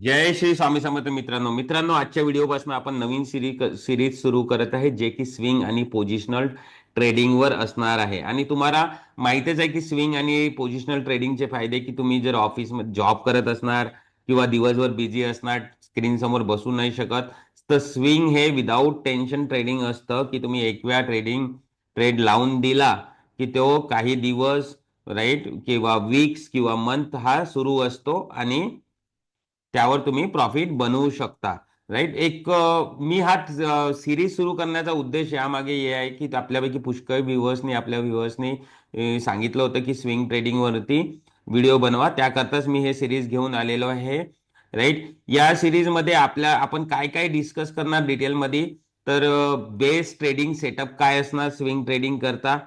जय श्री स्वामी समर्थ मित्रांनो आजच्या व्हिडिओपासून आपण नवीन सिरीज सुरू करत आहे जे की स्विंग आणि पोझिशनल ट्रेडिंगवर असणार आहे. आणि तुम्हाला माहितच आहे की स्विंग आणि पोझिशनल ट्रेडिंगचे फायदे की तुम्ही जर ऑफिसमध्ये जॉब करत असणार किंवा दिवसभर बिझी असणार, स्क्रीन समोर बसू नाही शकत, तर स्विंग हे विदाऊट टेन्शन ट्रेडिंग असतं की तुम्ही एक वेळा ट्रेड लावून दिला की तो काही दिवस, राईट, किंवा वीक्स किंवा मंथ हा सुरू असतो आणि त्यावर तुम्ही प्रॉफिट बनवू शकता. राईट. मी हा सिरीज सुरू करण्याचा उद्देश यामागे हे आहे की आपल्यापैकी पुष्कळ व्ह्युअर्सनी सांगितलं होतं की स्विंग ट्रेडिंग वरती व्हिडिओ बनवा, त्याकरताच मी हे सिरीज घेऊन आलेलो आहे. राईट. या सिरीज मध्ये आपण काय काय डिस्कस करणार डिटेलमध्ये, तर बेस ट्रेडिंग सेटअप काय असणार स्विंग ट्रेडिंग करता,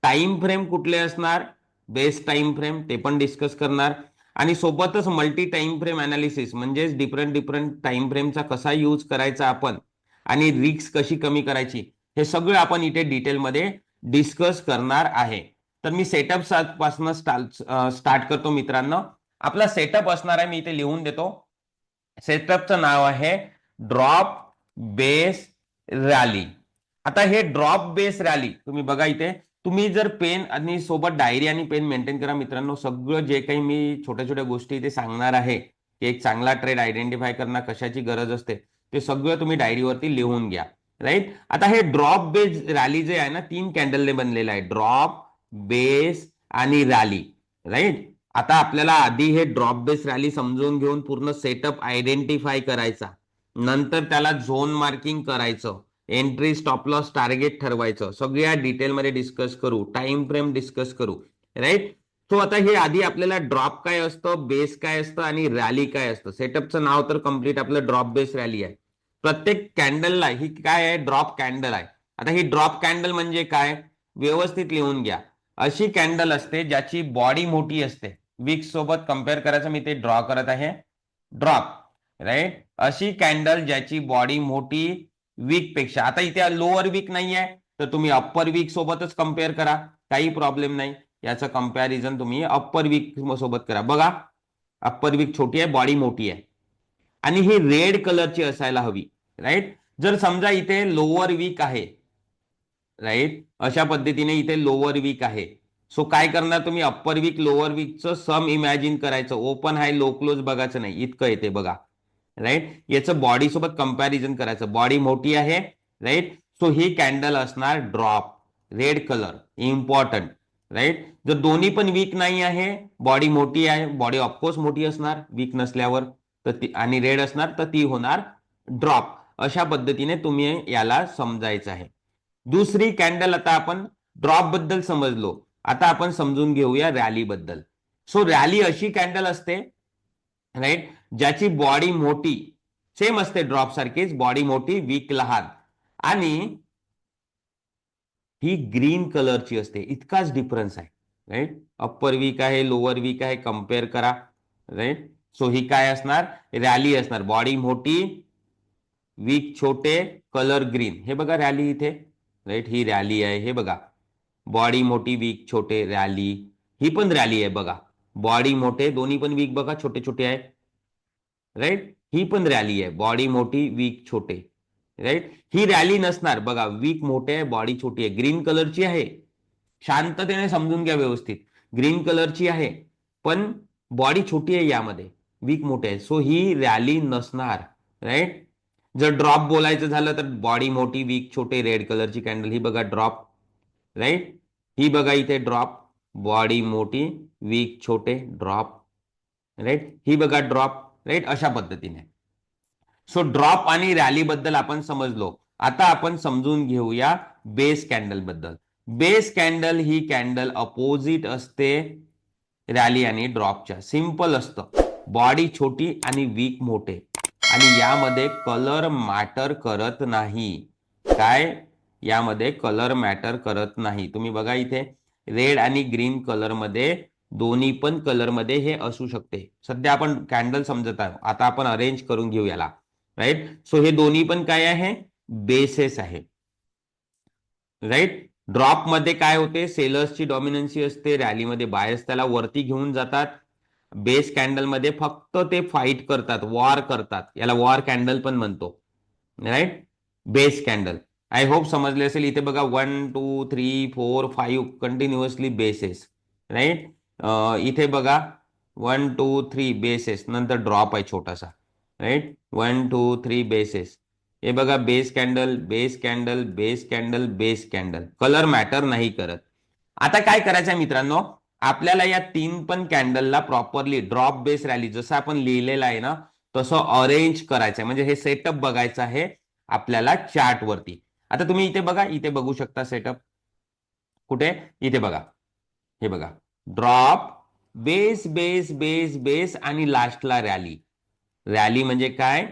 टाइम फ्रेम कुठले असणार, बेस्ट टाइम फ्रेम ते पण डिस्कस करणार, आणि सोबतच मल्टी टाइम फ्रेम अनालिसिस म्हणजेच डिफरंट डिफरंट टाइम फ्रेमचा कसा यूज करायचा आपण आणि रिस्क कशी कमी करायची, हे सगळं आपण इथे डिटेलमध्ये डिस्कस करणार आहे. तर मी सेटअप पासून स्टार्ट करतो मित्रांनो. आपला सेटअप असणार आहे, मी इथे लिहून देतो. सेटअपचं नाव आहे ड्रॉप बेस रॅली. आता हे ड्रॉप बेस रॅली तुम्ही बघा इथे, तुम्ही जर पेन आणि सोबत डायरी आणि पेन मेंटेन करा मित्रांनो. सगळं जे काही मी छोट्या छोट्या गोष्टी इथे सांगणार आहे की एक चांगला ट्रेड आयडेंटिफाय करणं कशाची गरज असते, ते सगळं तुम्ही डायरीवरती लिहून घ्या. राईट. आता हे ड्रॉप बेस रॅली जे आहे ना, 3 कॅन्डलने बनलेलं आहे, ड्रॉप, बेस आणि रॅली. राईट. आता आपल्याला आधी हे ड्रॉप बेस रॅली समजून घेऊन पूर्ण सेटअप आयडेंटिफाय करायचा, नंतर त्याला झोन मार्किंग करायचं, एंट्री स्टॉप लॉस टार्गेट ठरवायचं, सगळ्या डिटेलमध्ये डिस्कस करू, टाइम फ्रेम डिस्कस करू. राईट. सो आता हे आधी आपल्याला ड्रॉप काय असतं, बेस काय असतं आणि रॅली काय असतं. सेटअपचं नाव तर कम्प्लीट आपलं ड्रॉप बेस रॅली आहे. प्रत्येक कॅन्डलला ही काय आहे, ड्रॉप कॅन्डल आहे. आता ही ड्रॉप कॅन्डल म्हणजे काय, व्यवस्थित लिहून घ्या. अशी कॅन्डल असते ज्याची बॉडी मोठी असते. विक सोबत कम्पेअर करायचं, मी ते ड्रॉ करत आहे ड्रॉप. राईट. अशी कॅन्डल ज्याची बॉडी मोठी वीक पेक्षा. आता इथे लोअर वीक नाही आहे, तर तुम्ही अप्पर वीक सोबतच कम्पेअर करा, काही प्रॉब्लेम नाही. याचं कंपॅरिझन तुम्ही अप्पर वीक सोबत करा. बघा, अप्पर वीक छोटी आहे, बॉडी मोठी आहे, आणि ही रेड कलरची असायला हवी. राईट. जर समजा इथे लोअर वीक आहे, राईट, अशा पद्धतीने इथे लोअर वीक आहे, सो काय करणार तुम्ही, अप्पर वीक लोअर वीकचं सम इमॅजिन करायचं, ओपन हाय लो क्लोज बघायचं नाही, इतकं येते बघा. राईट. याचं बॉडी सोबत कंपॅरिझन करायचं, बॉडी मोठी आहे. राईट. सो ही कॅन्डल असणार drop, red colour, important. Right. जर दोन्ही पण वीक नाही आहे, बॉडी मोठी आहे, बॉडी ऑफकोर्स मोठी असणार वीक नसल्यावर, तर ती आणि रेड असणार, तर ती होणार ड्रॉप. अशा पद्धतीने तुम्ही याला समजायचं आहे. दुसरी कॅन्डल, आता आपण ड्रॉप बद्दल समजलो, आता आपण समजून घेऊया रॅली बद्दल. सो रॅली अशी कॅन्डल असते, राईट, ज्याची बॉडी मोठी सेम असते ड्रॉप सारखीच, बॉडी मोठी वीक लहान, आणि ही ग्रीन कलरची असते, इतकाच डिफरन्स आहे. राईट. अप्पर वीक आहे, लोअर वीक आहे, कम्पेअर करा. राईट. सो ही काय असणार, रॅली असणार, बॉडी मोठी वीक छोटे, कलर ग्रीन. हे बघा रॅली इथे. राईट. ही रॅली आहे, हे बघा, बॉडी मोठी वीक छोटे, रॅली. ही पण रॅली आहे बघा, बॉडी मोठे, दोन्ही पण वीक बघा छोटे छोटे आहे. राईट. ही पण रॅली आहे, बॉडी मोठी वीक छोटे. राईट. ही रॅली नसणार बघा, वीक मोठे आहे, बॉडी छोटी आहे, ग्रीन कलरची आहे. शांततेने समजून घ्या व्यवस्थित, ग्रीन कलरची आहे, पण बॉडी छोटी आहे यामध्ये, वीक मोठे आहे, सो ही रॅली नसणार. राईट. जर ड्रॉप बोलायचं झालं तर बॉडी मोठी वीक छोटे, रेड कलरची कॅन्डल, ही बघा ड्रॉप. राईट. ही बघा इथे ड्रॉप, बॉडी मोठी वीक छोटे, ड्रॉप. राईट. ही बघा ड्रॉप. राईट. अशा पद्धतीने. सो ड्रॉप आणि रॅली बद्दल आपण समजलो. आता आपण समजून घेऊया बेस कॅन्डल बद्दल. बेस कॅन्डल ही कॅन्डल अपोजिट असते रॅली आणि ड्रॉपच्या. सिंपल असतं, बॉडी छोटी आणि वीक मोठे, आणि यामध्ये कलर मॅटर करत नाही. काय, यामध्ये कलर मॅटर करत नाही. तुम्ही बघा इथे रेड आणि ग्रीन कलर मध्ये, दोन्ही पण कलर मध्ये हे असू शकते. सध्या आपण कॅन्डल समजत आहोत, आता आपण अरेंज करून घेऊ याला. राईट. सो हे दोन्ही पण काय आहे, बेसेस आहे. राईट. ड्रॉप मध्ये काय होते, सेलर्सची डॉमिनन्सी असते, रॅलीमध्ये बायर्स त्याला वरती घेऊन जातात. बेस कॅन्डल मध्ये फक्त ते फाईट करतात, वॉर करतात, याला वॉर कॅन्डल पण म्हणतो, right. Base candle. I hope समजले असेल. इथे बघा 1 2 3 4 5 कंटिन्युअसली बेसेस, राईट. इथे बघा 1 2 3 बेसेस, नंतर ड्रॉप आहे छोटासा, राईट. 1 2 3 बेसेस. हे बघा base candle, base candle, base candle, base candle. Colour matter नाही करत. आता काय करायचं आहे मित्रांनो, आपल्याला या तीन पण कॅन्डलला प्रॉपरली ड्रॉप बेस रॅली जसं आपण लिहिलेलं आहे ना तसं अरेंज करायचं आहे, म्हणजे हे सेटअप बघायचं आहे आपल्याला चार्ट वरती. आता तुम्ही इथे बघा, इथे बघू शकता सेटअप कुठे, इथे बघा, हे बघा, drop, base base base base आणि लास्टला रॅली. रॅली म्हणजे काय,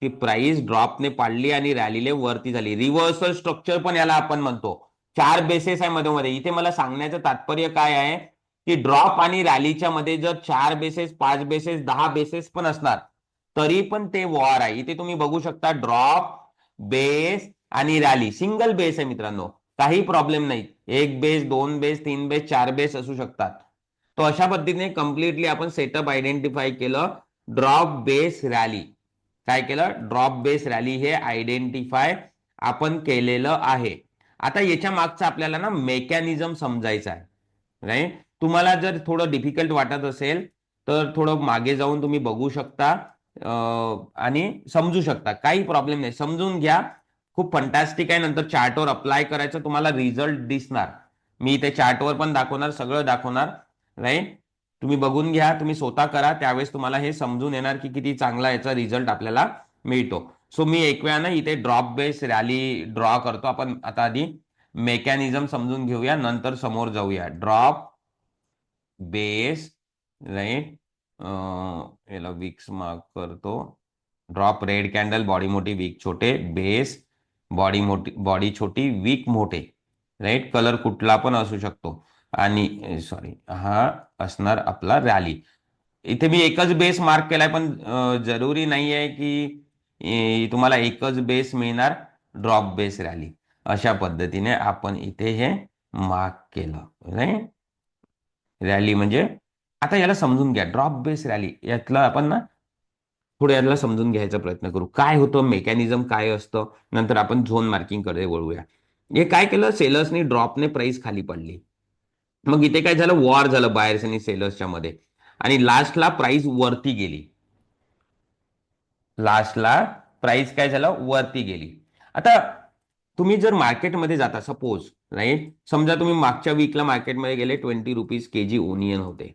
की प्राइस ड्रॉपने पाडली आणि रॅलीने वरती झाली. रिव्हर्सल स्ट्रक्चर पण याला आपण म्हणतो. चार बेसेस आहे मध्ये. इथे मला सांगण्याचं तात्पर्य काय आहे, की ड्रॉप आणि रॅलीच्या मध्ये जर 4 बेसेस, 5 बेसेस, 10 बेसेस पण असणार तरी पण ते वॉर आहे. इथे तुम्ही बघू शकता ड्रॉप, बेस आणि रॅली. सिंगल बेस आहे मित्रांनो, काही प्रॉब्लेम नाही. 1 बेस, 2 बेस, 3 बेस, 4 बेस असू शकतात. तो अशा पद्धतीने कम्प्लिटली आपण सेटअप आयडेंटिफाय केलं. ड्रॉप बेस रॅली काय केलं, ड्रॉप बेस रॅली हे आयडेंटिफाय आपण केलेलं आहे. आता याच्या मागचा आपल्याला ना मेकॅनिझम समजायचा आहे, राईट. तुम्हाला जर थोडं डिफिकल्ट वाटत असेल तर थोडं मागे जाऊन तुम्ही बघू शकता आणि समजू शकता, काही प्रॉब्लेम नाही, समजून घ्या. खूप फंटॅस्टिक आहे. नंतर चार्टवर अप्लाय करायचं, तुम्हाला रिझल्ट दिसणार. मी ते चार्टवर पण दाखवणार, सगळं दाखवणार, राईट. तुम्ही बघून घ्या, तुम्ही स्वतः करा, त्यावेळेस तुम्हाला हे समजून येणार की किती चांगला याचा रिझल्ट आपल्याला मिळतो. सो मी एक वेळा ना इथे ड्रॉप बेस रॅली ड्रॉ करतो. आपण आता आधी मेकॅनिझम समजून घेऊया, नंतर समोर जाऊया. Drop base, right. याला विक्स मार्क करतो. ड्रॉप रेड कॅन्डल, बॉडी मोठी वीक छोटे, बेस बॉडी मोठी, बॉडी छोटी वीक मोठे, राईट. कलर कुठला पण असू शकतो. आणि सॉरी, हा असणार आपला रॅली. इथे मी एकच बेस मार्क केलाय, पण जरुरी नाही आहे की तुम्हाला एकच बेस मिळणार. ड्रॉप बेस रॅली अशा पद्धतीने आपण इथे हे मार्क केलं, राईट. रॅली म्हणजे आता याला समजून घ्या. ड्रॉप बेस रॅली यातला आपण ना थोडं याला समजून घ्यायचा प्रयत्न करू, काय होतं, मेकॅनिझम काय असतं. नंतर आपण झोन मार्किंग कडे वळूया. हे काय केलं, सेलर्सनी ड्रॉपने प्राइस खाली पडली. मग इथे काय झालं, वॉर झालं बायर्स आणि सेलर्सच्या मध्ये, आणि लास्टला प्राइस वरती गेली. लास्टला प्राइस काय झालं, वरती गेली. आता तुम्ही जर मार्केटमध्ये जाता, सपोज, राईट, समजा तुम्ही मागच्या वीकला मार्केटमध्ये गेले, 20 रुपीज केजी ओनियन होते,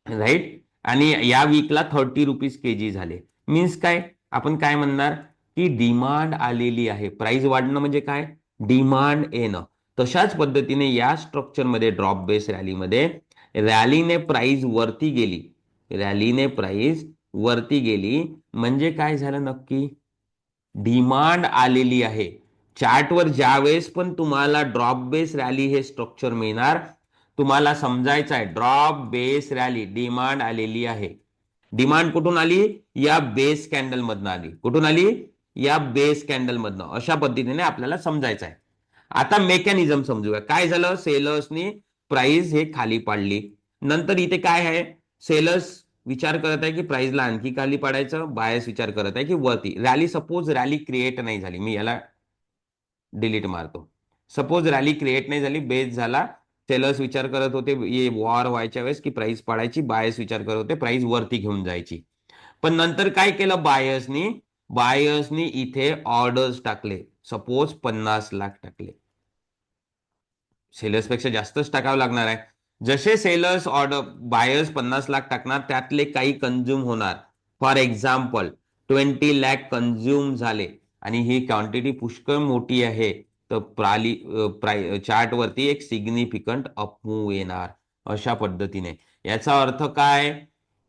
राईट. आणि या वीकला 30 रुपीज केजी झाले. मीन्स काय, आपण काय म्हणणार, की डिमांड आलेली आहे. प्राइस वाढणं म्हणजे काय, डिमांड येणं. तशाच पद्धतीने या स्ट्रक्चरमध्ये ड्रॉप बेस रॅलीमध्ये रॅलीने प्राइस वरती गेली. रॅलीने प्राइस वरती गेली म्हणजे काय झालं नक्की, डिमांड आलेली आहे. चार्टवर ज्यावेळेस पण तुम्हाला ड्रॉप बेस रॅली हे स्ट्रक्चर मिळणार, तुम्हाला समजायचं आहे ड्रॉप बेस रॅली, डिमांड आलेली आहे. डिमांड कुठून आली, या बेस कॅन्डल मधनं आली. कुठून आली, या बेस कॅन्डल मधनं. अशा पद्धतीने आपल्याला समजायचं आहे. आता मेकॅनिझम समजूया. काय झालं, सेलर्सनी प्राइस हे खाली पाडली. नंतर इथे काय आहे, सेलर्स विचार करत आहे की प्राइसला आणखी खाली पाडायचं, बायर्स विचार करत आहे की वरती. रॅली, सपोज रॅली क्रिएट नाही झाली, मी याला डिलीट मारतो. सपोज रॅली क्रिएट नाही झाली, बेस झाला. सेलर्स विचार करत होते ये वॉर व्हायच्या वेळेस की प्राइस पाडायची, बायर्स विचार करत होते प्राइस वरती घेऊन जायची. पण नंतर काय केलं बायर्सनी, बायर्सनी इथे ऑर्डर्स टाकले. सपोज 50 लाख टाकले. सेलर्स पेक्षा जास्तच टाकावं लागणार आहे. जसे सेलर्स ऑर्डर, बायर्स 50 लाख टाकणार, त्यातले काही कंझ्युम होणार. फॉर एक्झाम्पल 20 लाख कंझ्युम झाले आणि ही क्वांटिटी पुष्कळ मोठी आहे, तर चार्ट वरती एक सिग्निफिकंट अपमूव येणार. अशा पद्धतीने याचा अर्थ काय,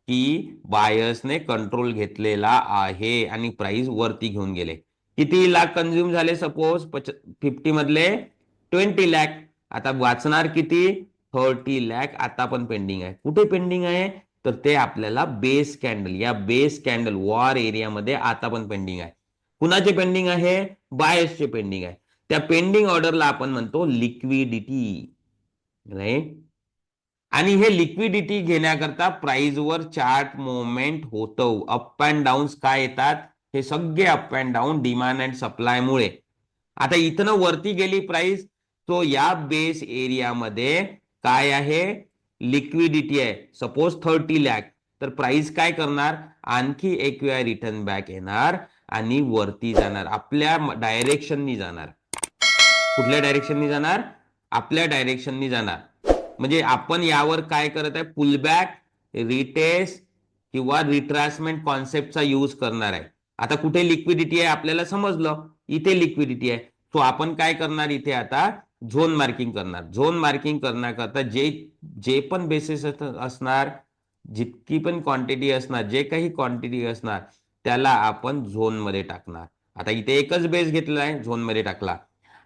की बायर्सने कंट्रोल घेतलेला आहे आणि प्राइस वरती घेऊन गेले. किती लाख कंझ्युम झाले, सपोज 50 मधले 20 लाख. आता वाचणार किती, 30 लाख. आता पण पेंडिंग आहे. कुठे पेंडिंग आहे, तर ते आपल्याला बेस कॅन्डल, या बेस कॅन्डल वॉर एरियामध्ये आता पण पेंडिंग आहे. कुणाचे पेंडिंग आहे, बायर्सचे पेंडिंग आहे. त्या पेंडिंग ऑर्डरला आपण म्हणतो लिक्विडिटी, राईट. आणि हे लिक्विडिटी घेण्याकरता प्राइसवर चार्ट मुवमेंट होतं. अप अँड डाऊन्स काय येतात, हे सगळे up and down demand and सप्लायमुळे. आता इथनं वरती गेली प्राइस, तो या बेस एरियामध्ये काय आहे, लिक्विडिटी आहे. सपोज 30 लाख, तर प्राइस काय करणार, आणखी एक वेळा रिटर्न बॅक येणार आणि वरती जाणार, आपल्या डायरेक्शननी जाणार. कुठल्या डायरेक्शननी जाणार, आपल्या डायरेक्शननी जाणार. म्हणजे आपण यावर काय करत आहे, पुलबॅक, रिटेस्ट किंवा रिट्रेसमेंट कॉन्सेप्टचा यूज करणार आहे. आता कुठे लिक्विडिटी आहे आपल्याला समजलं, इथे लिक्विडिटी आहे. तो आपण काय करणार, इथे आता झोन मार्किंग करणार. झोन मार्किंग करण्याकरता जे जे पण बेसिस असणार, जितकी पण क्वांटिटी असणार, जे काही क्वांटिटी असणार, त्याला आपण झोन मध्ये टाकणार. आता इथे एकच बेस घेतला आहे, झोन मध्ये टाकला.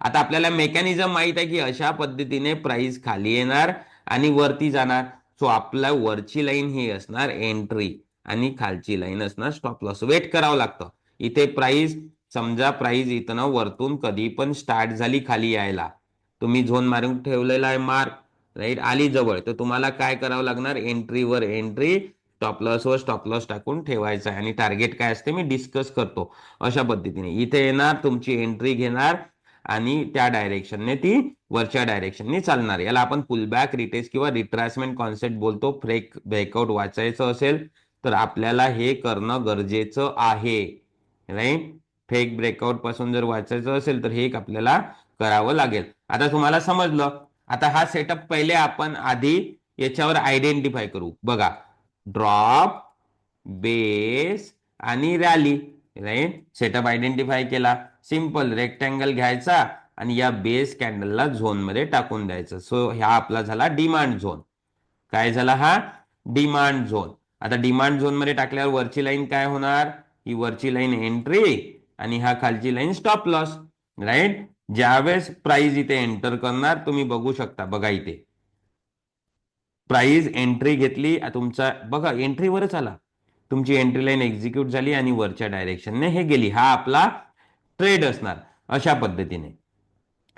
आता आपल्याला मेकॅनिझम माहित आहे की अशा पद्धतीने प्राइस खाली येणार आणि वरती जाणार. सो आपला वरची लाईन ही असणार एंट्री आणि खालची लाईन असणार स्टॉप लॉस. वेट करावं लागतं. इथे प्राइस, समजा प्राइस इथनं वरतून कधी पण स्टार्ट झाली खाली यायला, तुम्ही झोन मारून ठेवलेला आहे मार्क, राईट, आली जवळ, तर तुम्हाला काय करावं लागणार, एंट्रीवर एंट्री, स्टॉप लॉस वर स्टॉप लॉस टाकून ठेवायचा आहे. आणि टार्गेट काय असते मी डिस्कस करतो. अशा पद्धतीने इथे येणार, तुमची एंट्री घेणार आणि त्या डायरेक्शनने ती वरच्या डायरेक्शनने चालणार. याला आपण पुलबॅक, रिटेस्ट किंवा रिट्रेसमेंट कॉन्सेप्ट बोलतो. ब्रेकआउट वाचायचं असेल तर आपल्याला हे करणं गरजेचं आहे, राईट. फेक ब्रेकआउट पासून जर वाचायचं असेल तर हे आपल्याला करावं लागेल. आता तुम्हाला समजलं. आता हा सेटअप पहिले आपण आधी याच्यावर आयडेंटिफाय करू. बघा, ड्रॉप, बेस आणि रॅली, राईट. सेटअप आयडेंटिफाय केला. सिंपल रेक्टँगल घ्यायचा आणि या बेस कॅन्डलला झोन मध्ये टाकून द्यायचं. सो हा आपला झाला डिमांड झोन. काय झाला हा, डिमांड झोन. आता डिमांड झोन मध्ये टाकल्यावर वरची लाईन काय होणार, ही वरची लाईन एंट्री आणि हा खालची लाईन स्टॉप लॉस, राईट. ज्यावेळेस प्राइस इथे एंटर करणार, तुम्ही बघू शकता, बघा इथे प्राइस एंट्री घेतली, तुमचा बघा एंट्रीवरच आला, तुमची एंट्री लाईन एक्झिक्यूट झाली आणि वरच्या डायरेक्शनने हे गेली. हा आपला ट्रेड असणार अशा पद्धतीने,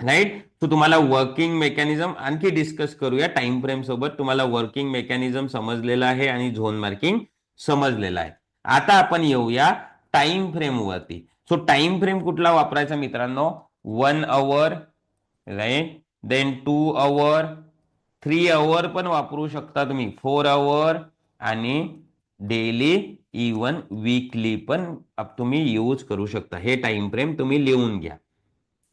राईट. तो तुम्हाला वर्किंग मेकॅनिझम आणखी डिस्कस करूया टाइम फ्रेम सोबत. तुम्हाला वर्किंग मेकॅनिझम समजलेला आहे आणि झोन मार्किंग समजलेला आहे. आता आपण येऊया टाइम फ्रेम वरती. सो टाइम फ्रेम कुठला वापरायचा मित्रांनो, 1 आवर, राईट, देन 2 आवर, 3 आवर पण वापरू शकता तुम्ही, 4 आवर आणि डेली, इवन वीकली पण तुम्ही यूज करू शकता. हे टाइम फ्रेम तुम्ही लिहून घ्या,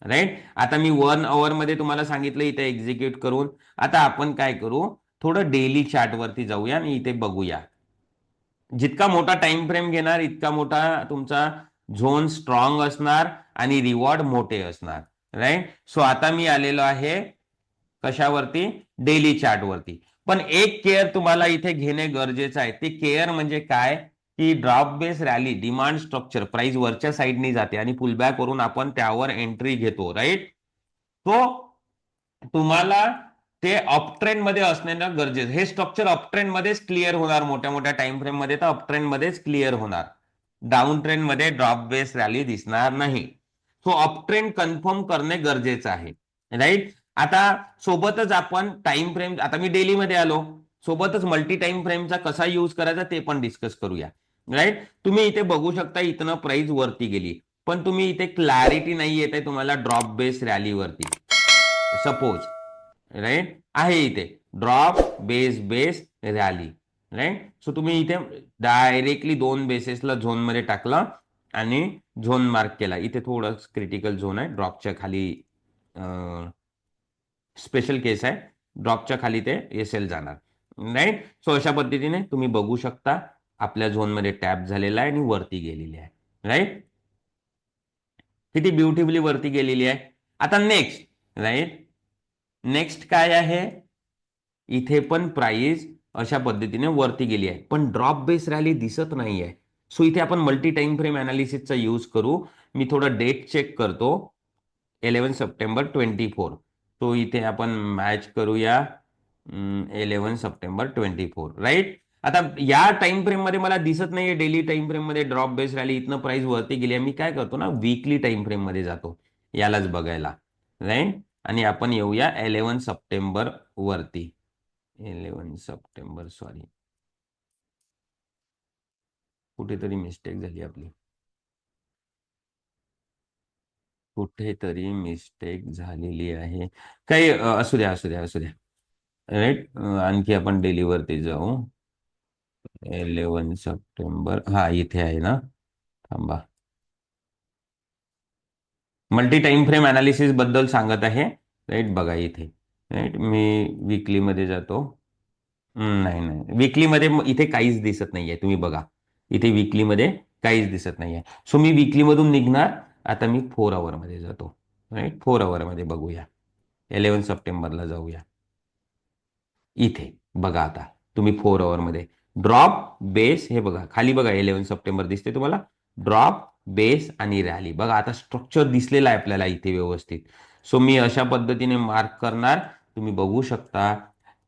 राईट. आता मी 1 आवर मध्ये तुम्हाला सांगितलं इथे एक्झिक्यूट करून. आता आपण काय करू, थोडं डेली चार्ट वरती जाऊया आणि इथे बघूया. जितका मोठा टाइम फ्रेम घेणार इतका मोठा तुमचा झोन स्ट्रॉंग असणार आणि रिवॉर्ड मोठे असणार, राईट. सो आता मी आलेलो आहे कशावरती, डेली चार्ट वरती. पण एक केअर तुम्हाला इथे घेणे गरजेचं आहे. ते केअर म्हणजे काय, की drop base rally, demand structure, price वरच्या साईडनी जाते आणि पुलबॅक वरून आपण त्यावर एंट्री घेतो, राईट. तो तुम्हाला ते अपट्रेंड मध्ये असणं गरजेचं. हे स्ट्रक्चर अपट्रेंड मध्येच क्लिअर होणार, मोठ्या मोठ्या टाइम फ्रेम मध्ये तर अपट्रेंड मध्येच क्लिअर होणार. डाऊन ट्रेंड मध्ये ड्रॉप बेस रॅली दिसणार नाही. सो अपट्रेंड कन्फर्म करणे गरजेचं आहे, राईट. आता सोबतच आपण टाइम फ्रेम, आता मी डेली मध्ये आलो, सोबतच मल्टी टाइम फ्रेमचा कसा यूज करायचा ते पण डिस्कस करूया, राईट. तुम्ही इथे बघू शकता इथनं प्राइस वरती गेली, पण तुम्ही इथे क्लॅरिटी नाही येत आहे तुम्हाला ड्रॉप बेस रॅली वरती, सपोज, राईट, आहे इथे drop base base rally, right. So तुम्ही इथे डायरेक्टली दोन बेसेसला झोन मध्ये टाकला आणि झोन मार्क केला. इथे थोडं क्रिटिकल झोन आहे, ड्रॉपच्या खाली स्पेशल केस आहे, ड्रॉपच्या खाली ते एसएल जाणार, राईट. सो अशा पद्धतीने तुम्ही बघू शकता आपल्या झोन मध्ये टॅप झालेला आहे आणि वरती गेलेली आहे, राईट. किती ब्युटिफुली वरती गेलेली आहे. आता नेक्स्ट, राईट, नेक्स्ट काय आहे, इथे पण प्राइस अशा पद्धतीने वरती गेली आहे, पण ड्रॉप बेस रॅली दिसत नाहीये. सो इथे आपण मल्टी टाइम फ्रेम अनालिसिसचा यूज करू. मी थोडं डेट चेक करतो, 11 सप्टेंबर 24. तो इथे आपण मॅच करूया 11 सप्टेंबर 24, राईट. आता या टाइम फ्रेम मध्ये मला दिसत नाहीये डेली टाइम फ्रेम मध्ये ड्रॉप बेस रॅली, इथनं प्राइस वरती गेली आहे. मी काय करतो ना, वीकली टाइम फ्रेम मध्ये जातो यालाच बघायला, राईट. आणि आपण येऊया 11 सप्टेंबर वरती. 11 सप्टेंबर, सॉरी, कुठेतरी मिस्टेक झाली आपली, कुठेतरी मिस्टेक झालेली आहे. काही असू द्या, असू द्या, असू द्या. राईट, आणखी आपण डेलीवरती जाऊ. 11 सप्टेंबर, हा इथे आहे ना. थांबा. मल्टी टाइम फ्रेम अनालिसिस बद्दल सांगत आहे. राईट, बघा इथे. राईट, मी वीकली मध्ये जातो. नाही नाही, वीकली मध्ये इथे काहीच दिसत नाहीये, तुम्ही बघा. इथे वीकली मध्ये काहीच दिसत नाहीये. सो मी वीकली मधून निघणार. आता मी 4 आवर मध्ये जातो. राईट, 4 आवर मध्ये बघूया. 11 सप्टेंबरला जाऊया. इथे बघा, आता तुम्ही 4 आवर मध्ये ड्रॉप बेस, हे बघा खाली बघा, 11 सप्टेंबर दिसते तुम्हाला. ड्रॉप बेस आणि रॅली बघा, आता स्ट्रक्चर दिसलेलं आहे आपल्याला इथे व्यवस्थित. सो मी अशा पद्धतीने मार्क करणार. तुम्ही बघू शकता,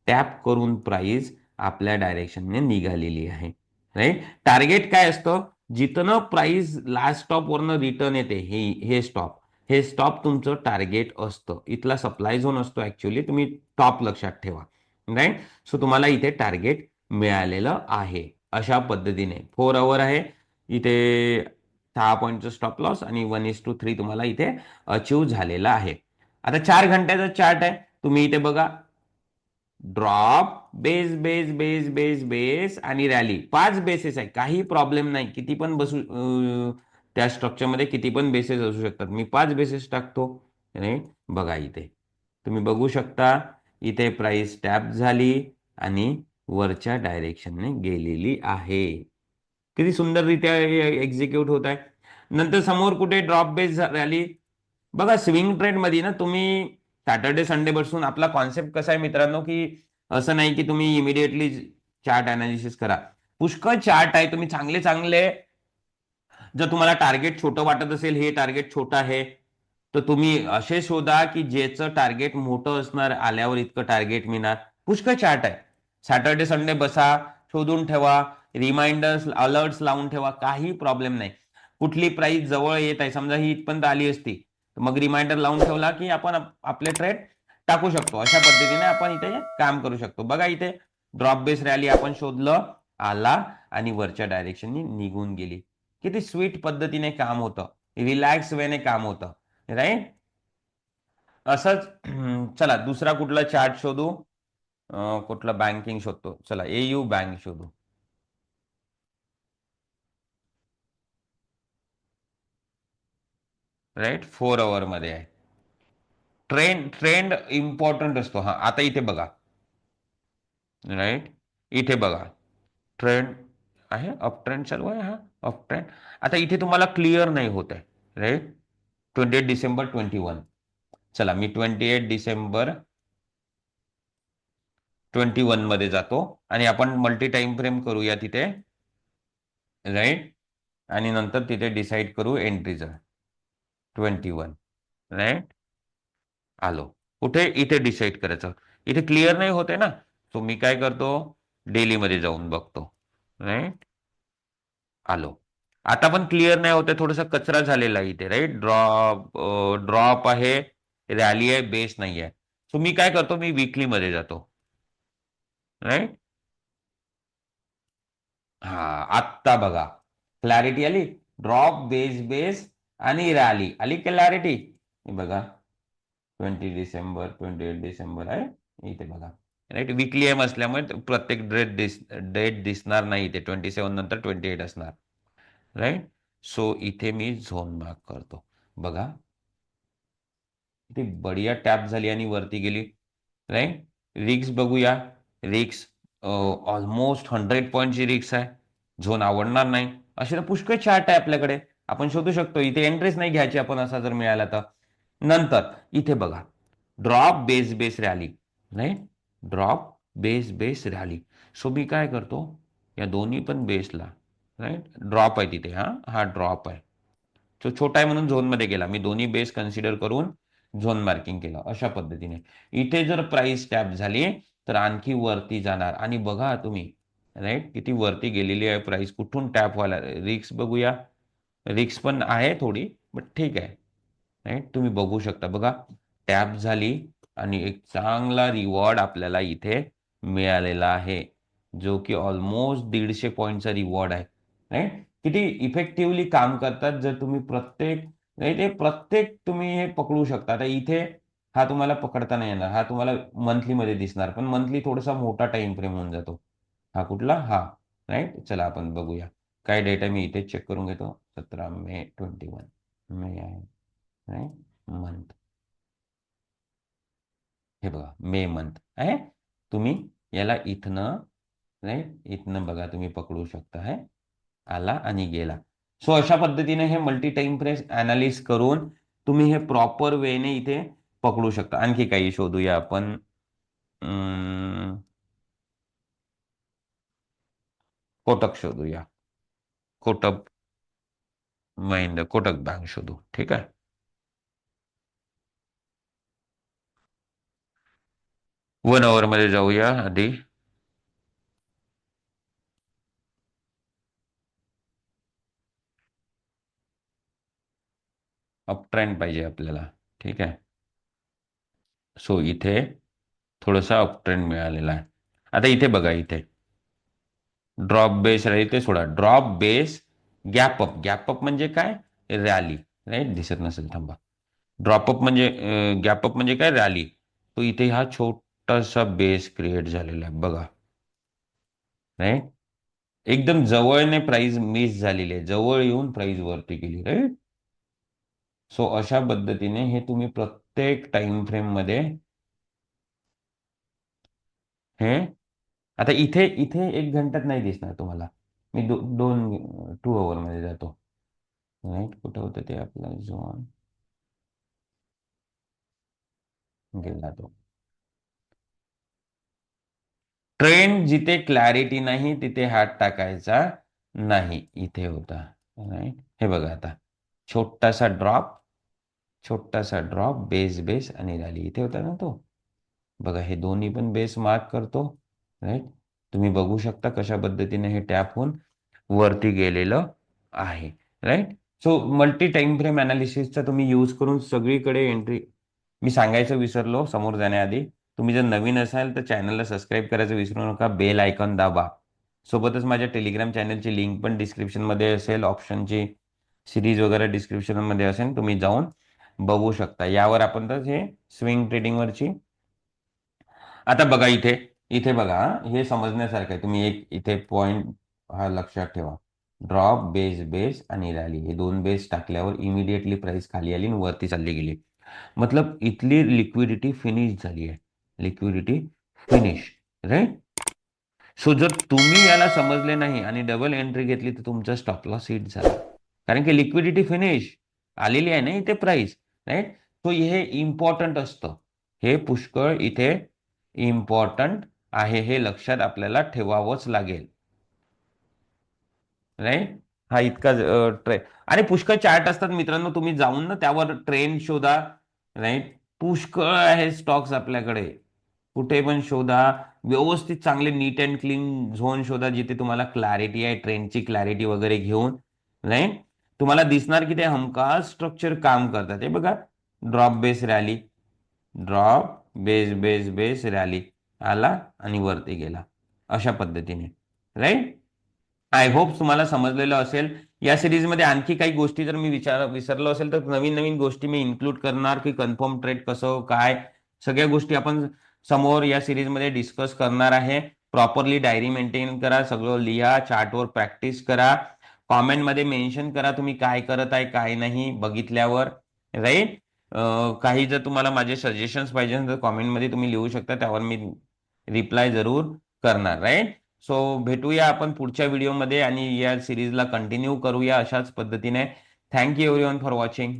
टॅप करून प्राइस आपल्या डायरेक्शनने निघालेली आहे. राईट, टार्गेट काय असतं, जिथनं प्राइस लास्ट स्टॉप वरनं रिटर्न येते, हे स्टॉप तुमचं टार्गेट असतं. इथला सप्लाय झोन असतो ऍक्च्युली, तुम्ही टॉप लक्षात ठेवा. राईट, सो तुम्हाला इथे टार्गेट मिळालेलं आहे. अशा पद्धतीने 4 आवर आहे इथे. 6 पॉईंटचं स्टॉप लॉस आणि 1:3 तुम्हाला इथे अचीव झालेला आहे. आता 4 घंट्याचा चार्ट आहे, तुम्ही इथे बघा. Drop, base base base base base आणि रॅली, 5 बेसेस आहे, काही प्रॉब्लेम नाही. किती पण बसू त्या स्ट्रक्चरमध्ये किती पण बेसेस असू शकतात. मी 5 बेसेस टाकतो. आणि बघा इथे तुम्ही बघू शकता, इथे प्राइस टॅप झाली आणि वरच्या डायरेक्शनने गेलेली आहे. किती सुंदररित्या एक्झिक्यूट होत आहे. नंतर समोर कुठे ड्रॉप बेस रॅली. बघा, स्विंग ट्रेड मध्ये ना तुम्ही सॅटर्डे संडे बसून, आपला कॉन्सेप्ट कसा आहे मित्रांनो, की असं नाही की तुम्ही इमिडिएटली चार्ट अनालिसिस करा. पुष्कळ चार्ट आहे, तुम्ही चांगले चांगले, जर तुम्हाला टार्गेट छोटं वाटत असेल, हे टार्गेट छोटं आहे, तर तुम्ही असे शोधा की ज्याचं टार्गेट मोठं असणार, आल्यावर इतकं टार्गेट मिळणार. पुष्कळ चार्ट आहे. सॅटर्डे संडे बसा, शोधून ठेवा, रिमाइंडर्स अलर्ट्स लावून ठेवा, काही प्रॉब्लेम नाही. कुठली प्राइस जवळ येत आहे, समजा ही इथपर्यंत आली असती, मग रिमाइंडर लावून ठेवला की आपण आपले ट्रेड टाकू शकतो. अशा पद्धतीने आपण इथे काम करू शकतो. बघा इथे ड्रॉप बेस रॅली आपण शोधलं, आला आणि वरच्या डायरेक्शननी निघून गेली. किती स्वीट पद्धतीने काम होतं, रिलॅक्स वेने काम होतं. राईट, असंच. चला दुसरा कुठला चार्ट शोधू. कुठला बँकिंग शोधतो, चला एयू बँक शोधू. राईट, 4 आवर मध्ये आहे. ट्रेंड ट्रेंड इम्पॉर्टंट असतो. हा, आता इथे बघा. राईट, इथे बघा, ट्रेंड आहे, अप ट्रेंड चालू आहे, हा अप ट्रेंड. आता इथे तुम्हाला क्लिअर नाही होत आहे. राईट, 28 डिसेंबर 21. चला मी 28 डिसेंबर 21 मध्ये जातो आणि आपण मल्टी टाइम फ्रेम करूया तिथे. राईट, आणि नंतर तिथे डिसाईड करू एंट्रीचं. 21. राईट, आलो. कुठे इथे डिसाईड करायचं, इथे क्लिअर नाही होते ना. सो मी काय करतो, डेली मध्ये जाऊन बघतो. राईट, आलो. आता पण क्लिअर नाही होते, थोडासा कचरा झालेला आहे इथे. राईट, ड्रॉप ड्रॉप आहे, रॅली आहे, बेस नाही आहे. सो मी काय करतो, मी वीकली मध्ये जातो. राईट, हा, आत्ता बघा क्लॅरिटी आली. ड्रॉप बेस बेस आणि रॅली आली, क्लॅरिटी. बघा, 28 डिसेंबर आहे इथे बघा. राईट, वीकली एम असल्यामुळे प्रत्येक डेट दिसणार नाही इथे. 27 नंतर 28 असणार. राईट, सो इथे मी झोन मार्क करतो. बघा, इथे बढिया टॅप झाली आणि वरती गेली. राईट, रिक्स बघूया. रिक्स ऑलमोस्ट 100 पॉईंटची रिक्स आहे. झोन आवडणार नाही. असे तर पुष्कळ चार्ट आहे आपल्याकडे, आपण शोधू शकतो. इथे एंट्रीच नाही घ्यायची आपण, असा जर मिळाला तर. नंतर इथे बघा, drop base base rally. Right, drop base base rally. So मी काय करतो, या दोन्ही पण बेसला, राईट, ड्रॉप आहे तिथे, हा ड्रॉप आहे. तो छोटा आहे म्हणून झोनमध्ये गेला. मी दोन्ही बेस कन्सिडर करून झोन मार्किंग केलं. अशा पद्धतीने इथे जर प्राइस टॅप झाली तर आणखी वरती जाणार. आणि बघा तुम्ही, राईट, किती वरती गेलेली आहे प्राइस, कुठून टॅप व्हायला. रिक्स बघूया. रिक्स पण आहे थोडी, बट ठीक आहे. राईट, तुम्ही बघू शकता. बघा, टॅप झाली आणि एक चांगला रिवॉर्ड आपल्याला इथे मिळालेला आहे, जो की ऑलमोस्ट 150 पॉईंटचा रिवॉर्ड आहे. राईट, किती इफेक्टिव्हली काम करतात जर तुम्ही प्रत्येक, नाही ते प्रत्येक तुम्ही हे पकडू शकता. आता इथे हा तुम्हाला पकडता नाही येणार, हा तुम्हाला मंथलीमध्ये दिसणार, पण मंथली थोडासा मोठा टाइम फ्रेम होऊन जातो. हा कुठला, हा. राईट, चला आपण बघूया काय डेटा. मी इथे चेक करून घेतो. 17 मे 21 मे आहे. राईट, मंथ, हे बघा मे मंथ आहे. तुम्ही याला इथनं, राईट, इथनं बघा तुम्ही पकडू शकता. आहे, आला आणि गेला. सो अशा पद्धतीने हे मल्टी टाइम फ्रेम अनालिस करून तुम्ही हे प्रॉपर वेने इथे पकडू शकता. आणखी काही शोधूया आपण. कोटक शोधूया. कोटक महिंद्रा, कोटक बँक शोधू. ठीक आहे. 1 आवर मध्ये जाऊया आधी. अप ट्रेंड पाहिजे आपल्याला. ठीक आहे. सो इथे थोडासा अप ट्रेंड मिळालेला आहे. आता इथे बघा, इथे ड्रॉप बेस राहील ते सोडा. Drop base gap up. Gap up म्हणजे काय, रॅली. राईट, दिसत नसेल थांबा. ड्रॉपअप म्हणजे, गॅपअप म्हणजे काय, रॅली. तो इथे हा छोटासा बेस क्रिएट झालेला आहे बघा. राईट, एकदम जवळने प्राइस मिस झालेली आहे, जवळ येऊन प्राइस वरती गेली. राईट, सो अशा पद्धतीने हे तुम्ही प्रत्येक टाइम फ्रेम मध्ये हे, आता इथे इथे 1 घंट्यात नाही दिसणार तुम्हाला. मी 2 आवर मध्ये जातो. राईट, कुठं होतं ते आपला झोन, गेला तो. ट्रेंड जिथे क्लॅरिटी नाही तिथे हात टाकायचा नाही. इथे होता. राईट, हे बघा आता छोटासा ड्रॉप, छोटासा ड्रॉप, बेस बेस आणि रॅली. इथे होता ना तो. बघा हे दोन्ही पण बेस मार्क करतो. राईट, तुम्ही बघू शकता कशा पद्धतीने हे टॅप होऊन वरती गेलेलं आहे. Right, so multi time frame अनालिसिसचा तुम्ही यूज करून सगळीकडे एंट्री. मी सांगायचं विसरलो समोर जाण्याआधी, तुम्ही जर नवीन असाल तर चॅनलला सबस्क्राईब करायचं विसरू नका, बेल आयकॉन दाबा. सोबतच माझ्या टेलिग्राम चॅनलची लिंक पण डिस्क्रिप्शनमध्ये असेल, ऑप्शनची सिरीज वगैरे डिस्क्रिप्शनमध्ये असेल, तुम्ही जाऊन बघू शकता. यावर आपण तर हे स्विंग ट्रेडिंगवरची. आता बघा इथे, इथे बघा हे समजण्यासारखं आहे. तुम्ही एक इथे पॉइंट हा लक्षात ठेवा. ड्रॉप, बेस बेस आणि रॅली, हे दोन बेस टाकल्यावर इमिडिएटली प्राइस खाली आली आणि वरती चालली गेली. मतलब इथली लिक्विडिटी फिनिश झाली आहे. Liquidity finish. राईट, सो जर तुम्ही याला समजले नाही आणि डबल एंट्री घेतली तर तुमचा स्टॉप लॉस हिट झाला. कारण की लिक्विडिटी फिनिश आलेली आहे ना इथे प्राइस. राईट, सो हे इम्पॉर्टंट असतं. हे पुष्कळ इथे इम्पॉर्टंट आहे, हे लक्षात आपल्याला ठेवावंच लागेल. राईट, हा इतका ट्रेंड. आणि पुष्कळ चार्ट असतात मित्रांनो, तुम्ही जाऊन ना त्यावर ट्रेंड शोधा. राईट, पुष्कळ आहे स्टॉक्स आपल्याकडे, कुठे पण शोधा. व्यवस्थित चांगले नीट अँड क्लीन झोन शोधा जिथे तुम्हाला क्लॅरिटी आहे, ट्रेंडची क्लॅरिटी वगैरे घेऊन. राईट, तुम्हाला दिसणार की ते हमखास स्ट्रक्चर काम करतात. हे बघा, drop base rally, drop base base base rally, आला आणि वरती गेला अशा पद्धतीने. राईट, आय होप तुम्हाला समजलेलं असेल. या सिरीजमध्ये आणखी काही गोष्टी जर मी विसरलो असेल तर नवीन नवीन गोष्टी मी इन्क्लूड करणार, की कन्फर्म ट्रेड कसं काय, सगळ्या गोष्टी आपण समोर या सिरीजमध्ये डिस्कस करणार आहे. प्रॉपरली डायरी मेंटेन करा, सगळं लिहा, चार्टवर प्रॅक्टिस करा, कॉमेंटमध्ये मेन्शन करा तुम्ही काय करत आहे काय नाही बघितल्यावर. राईट, काही जर तुम्हाला माझे सजेशन्स पाहिजे तर कॉमेंटमध्ये तुम्ही लिहू शकता, त्यावर मी रिप्लाय जरूर करणार. राईट, सो भेटूया आपण पुढच्या व्हिडिओमध्ये आणि या सिरीजला कंटिन्यू करूया अशाच पद्धतीने. Thank you everyone for watching.